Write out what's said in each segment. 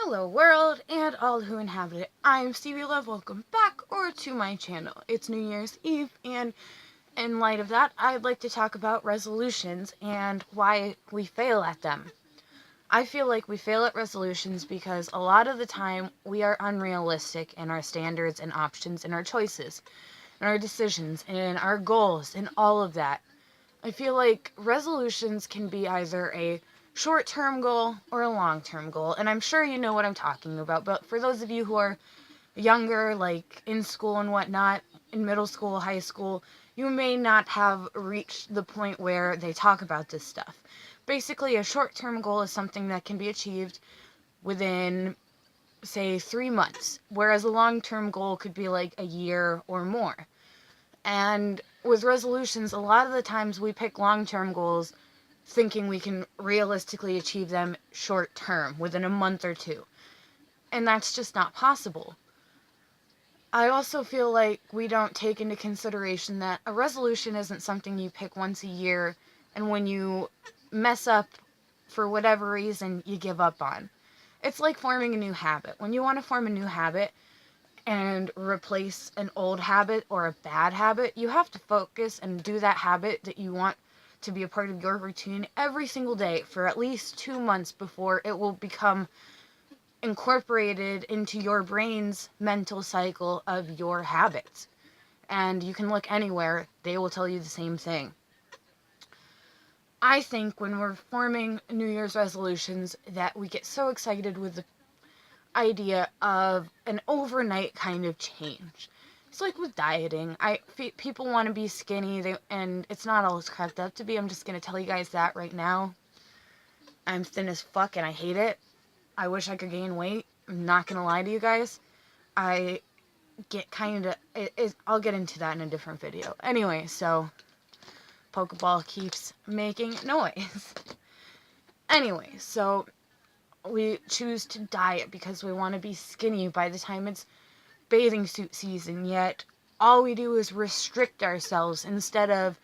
Hello world, and all who inhabit it. I'm Stevie Love, welcome back to my channel. It's New Year's Eve, and in light of that, I'd like to talk about resolutions and why we fail at them. I feel like we fail at resolutions because a lot of the time we are unrealistic in our standards and options and our choices, and our decisions, and our goals, and all of that. I feel like resolutions can be either a short-term goal or a long-term goal, and I'm sure you know what I'm talking about, but for those of you who are younger, like in school and whatnot, in middle school, high school, you may not have reached the point where they talk about this stuff. Basically, a short-term goal is something that can be achieved within, say, 3 months, whereas a long-term goal could be like a year or more. And with resolutions, a lot of the times we pick long-term goals thinking we can realistically achieve them short-term, within a month or two. And that's just not possible. I also feel like we don't take into consideration that a resolution isn't something you pick once a year, and when you mess up for whatever reason, you give up on. It's like forming a new habit. When you want to form a new habit, and replace an old habit or a bad habit, you have to focus and do that habit that you want to be a part of your routine every single day for at least 2 months before it will become incorporated into your brain's mental cycle of your habits. And you can look anywhere, they will tell you the same thing. I think when we're forming New Year's resolutions that we get so excited with the idea of an overnight kind of change. It's like with dieting. People want to be skinny, and it's not all it's cracked up to be. I'm just gonna tell you guys that right now. I'm thin as fuck, and I hate it. I wish I could gain weight. I'm not gonna lie to you guys. I get kind of. I'll get into that in a different video. Anyway, so Pokeball keeps making noise. Anyway, so we choose to diet because we want to be skinny by the time it's bathing suit season, yet all we do is restrict ourselves instead of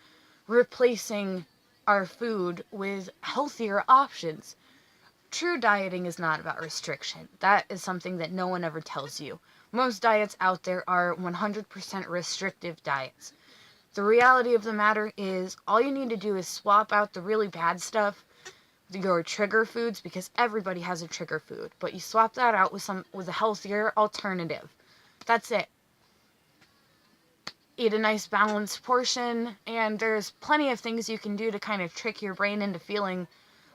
replacing our food with healthier options. True dieting is not about restriction. That is something that no one ever tells you. Most diets out there are 100% restrictive diets. The reality of the matter is all you need to do is swap out the really bad stuff, your trigger foods, because everybody has a trigger food, but you swap that out with a healthier alternative. That's it. Eat a nice balanced portion, and there's plenty of things you can do to kind of trick your brain into feeling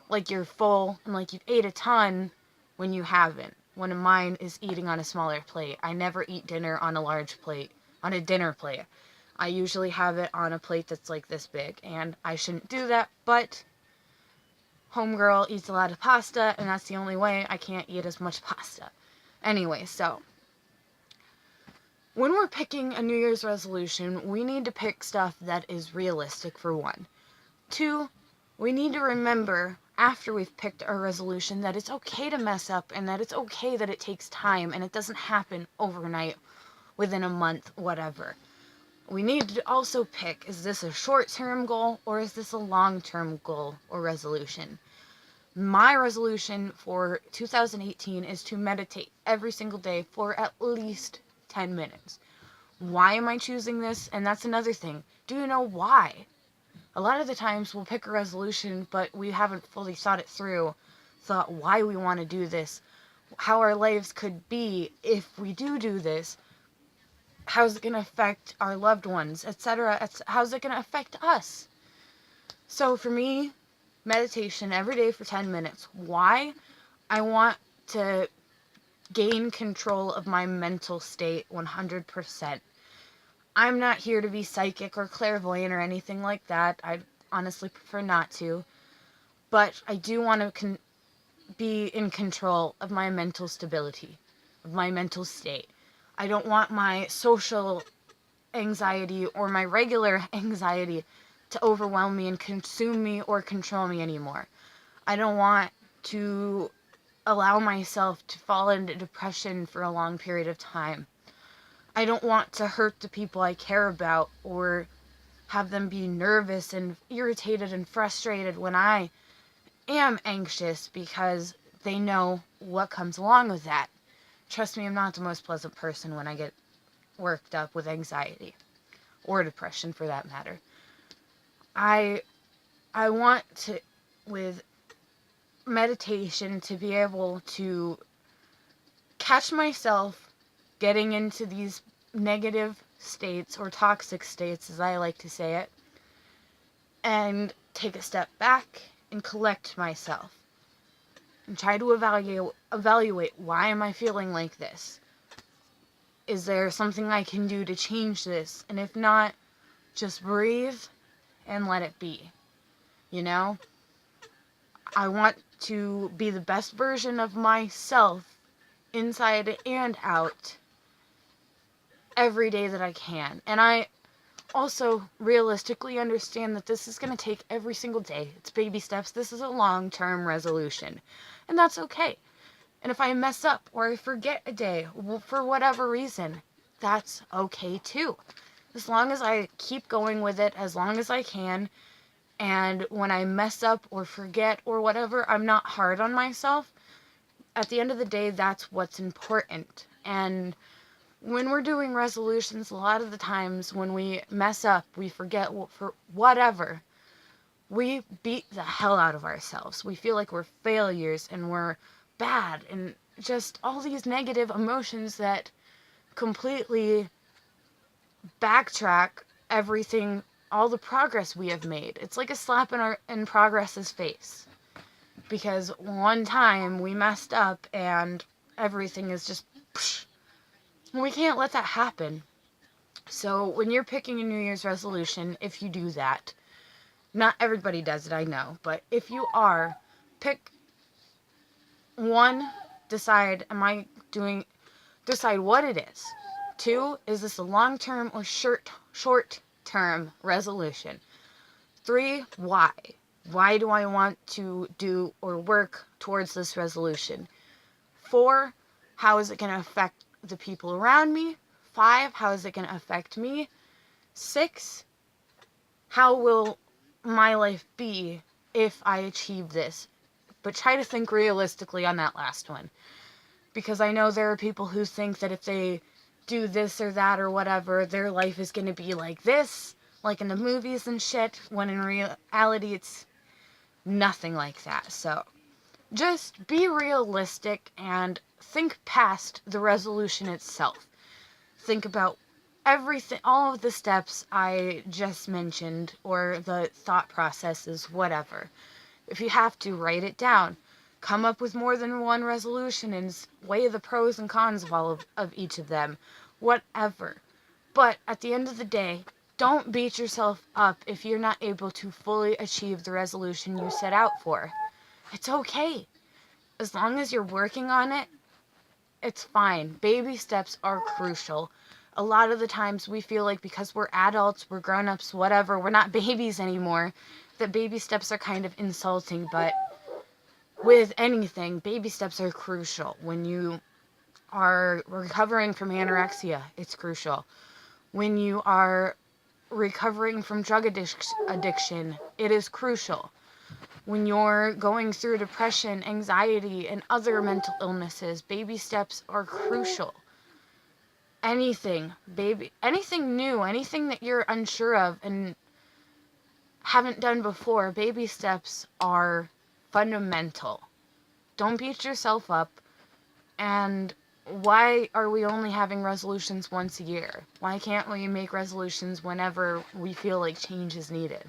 like you're full and like you've ate a ton when you haven't. One of mine is eating on a smaller plate. I never eat dinner on a large plate, on a dinner plate. I usually have it on a plate that's like this big, and I shouldn't do that, but homegirl eats a lot of pasta, and that's the only way I can't eat as much pasta. Anyway, so when we're picking a New Year's resolution, we need to pick stuff that is realistic, for one. Two, we need to remember, after we've picked our resolution, that it's okay to mess up, and that it's okay that it takes time, and it doesn't happen overnight, within a month, whatever. We need to also pick, is this a short-term goal, or is this a long-term goal or resolution? My resolution for 2018 is to meditate every single day for at least 10 minutes. Why am I choosing this? And that's another thing. Do you know why? A lot of the times we'll pick a resolution, but we haven't fully thought it through, thought why we want to do this, how our lives could be if we do this, how's it going to affect our loved ones, etc. How's it going to affect us? So for me, meditation every day for 10 minutes. Why? I want to gain control of my mental state 100%. I'm not here to be psychic or clairvoyant or anything like that. I honestly prefer not to. But I do want to be in control of my mental stability, of my mental state. I don't want my social anxiety or my regular anxiety to overwhelm me and consume me or control me anymore. I don't want to allow myself to fall into depression for a long period of time. I don't want to hurt the people I care about or have them be nervous and irritated and frustrated when I am anxious, because they know what comes along with that. Trust me, I'm not the most pleasant person when I get worked up with anxiety, or depression for that matter. I want to, with meditation, to be able to catch myself getting into these negative states, or toxic states as I like to say it, and take a step back and collect myself and try to evaluate why am I feeling like this? Is there something I can do to change this? And if not, just breathe and let it be. You know? I want to be the best version of myself, inside and out, every day that I can. And I also realistically understand that this is going to take every single day. It's baby steps. This is a long-term resolution. And that's okay. And if I mess up or I forget a day for whatever reason, that's okay too. As long as I keep going with it as long as I can, and when I mess up or forget or whatever, I'm not hard on myself. At the end of the day, that's what's important. And when we're doing resolutions, a lot of the times when we mess up, we forget for whatever, we beat the hell out of ourselves. We feel like we're failures and we're bad and just all these negative emotions that completely backtrack everything, all the progress we have made. It's like a slap in progress's face, because one time we messed up and everything is just psh. We can't let that happen. So when you're picking a New Year's resolution, if you do that, not everybody does it, I know, but if you are, pick one, decide what it is. 2, is this a long-term or short-term resolution? 3, why? Why do I want to do or work towards this resolution? 4, how is it going to affect the people around me? 5, how is it going to affect me? 6, how will my life be if I achieve this? But try to think realistically on that last one. Because I know there are people who think that if they do this or that or whatever, their life is going to be like this, like in the movies and shit, when in reality it's nothing like that. So just be realistic and think past the resolution itself. Think about everything, all of the steps I just mentioned, or the thought processes, whatever. If you have to, write it down. Come up with more than one resolution and weigh the pros and cons of all of each of them. Whatever. But at the end of the day, don't beat yourself up if you're not able to fully achieve the resolution you set out for. It's okay. As long as you're working on it, it's fine. Baby steps are crucial. A lot of the times we feel like because we're adults, we're grown-ups, whatever, we're not babies anymore, that baby steps are kind of insulting, but with anything, baby steps are crucial. When you are recovering from anorexia, it's crucial. When you are recovering from drug addiction, it is crucial. When you're going through depression, anxiety, and other mental illnesses, baby steps are crucial. Anything new, anything that you're unsure of and haven't done before, baby steps are fundamental. Don't beat yourself up. And why are we only having resolutions once a year? Why can't we make resolutions whenever we feel like change is needed?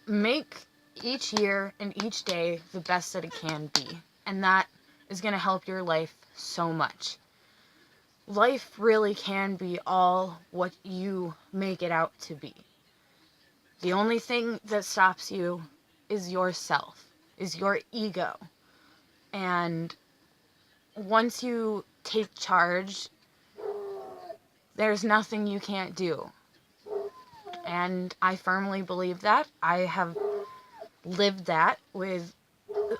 Make each year and each day the best that it can be. And that is going to help your life so much. Life really can be all what you make it out to be. The only thing that stops you is yourself, is your ego. And once you take charge, there's nothing you can't do. And I firmly believe that. I have lived that with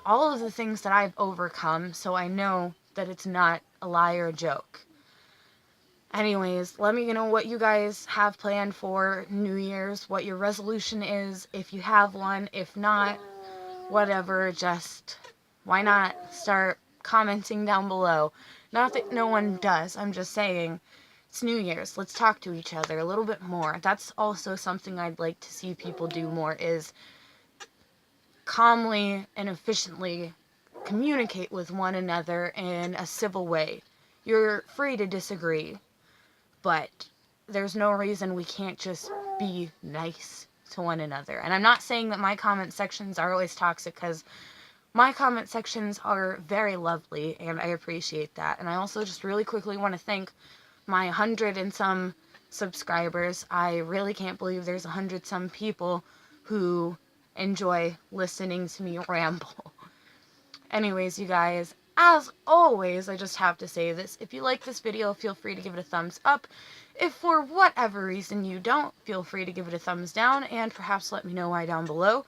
all of the things that I've overcome, so I know that it's not a lie or a joke. Anyways, let me know what you guys have planned for New Year's, what your resolution is, if you have one. If not, whatever, just why not start commenting down below? Not that no one does, I'm just saying, it's New Year's, let's talk to each other a little bit more. That's also something I'd like to see people do more, is calmly and efficiently communicate with one another in a civil way. You're free to disagree, but there's no reason we can't just be nice to one another. And I'm not saying that my comment sections are always toxic, because my comment sections are very lovely, and I appreciate that. And I also just really quickly want to thank my 100 and some subscribers. I really can't believe there's 100 some people who enjoy listening to me ramble. Anyways, you guys, as always, I just have to say this. If you like this video, feel free to give it a thumbs up. If for whatever reason you don't, feel free to give it a thumbs down, and perhaps let me know why down below.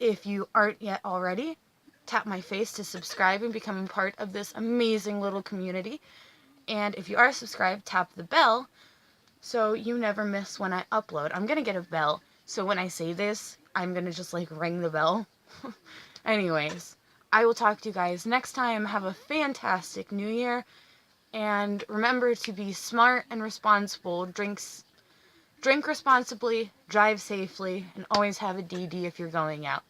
If you aren't yet already, tap my face to subscribe and become a part of this amazing little community. And if you are subscribed, tap the bell so you never miss when I upload. I'm gonna get a bell, so when I say this, I'm gonna just like ring the bell. Anyways, I will talk to you guys next time. Have a fantastic new year, and remember to be smart and responsible. Drink responsibly, drive safely, and always have a DD if you're going out.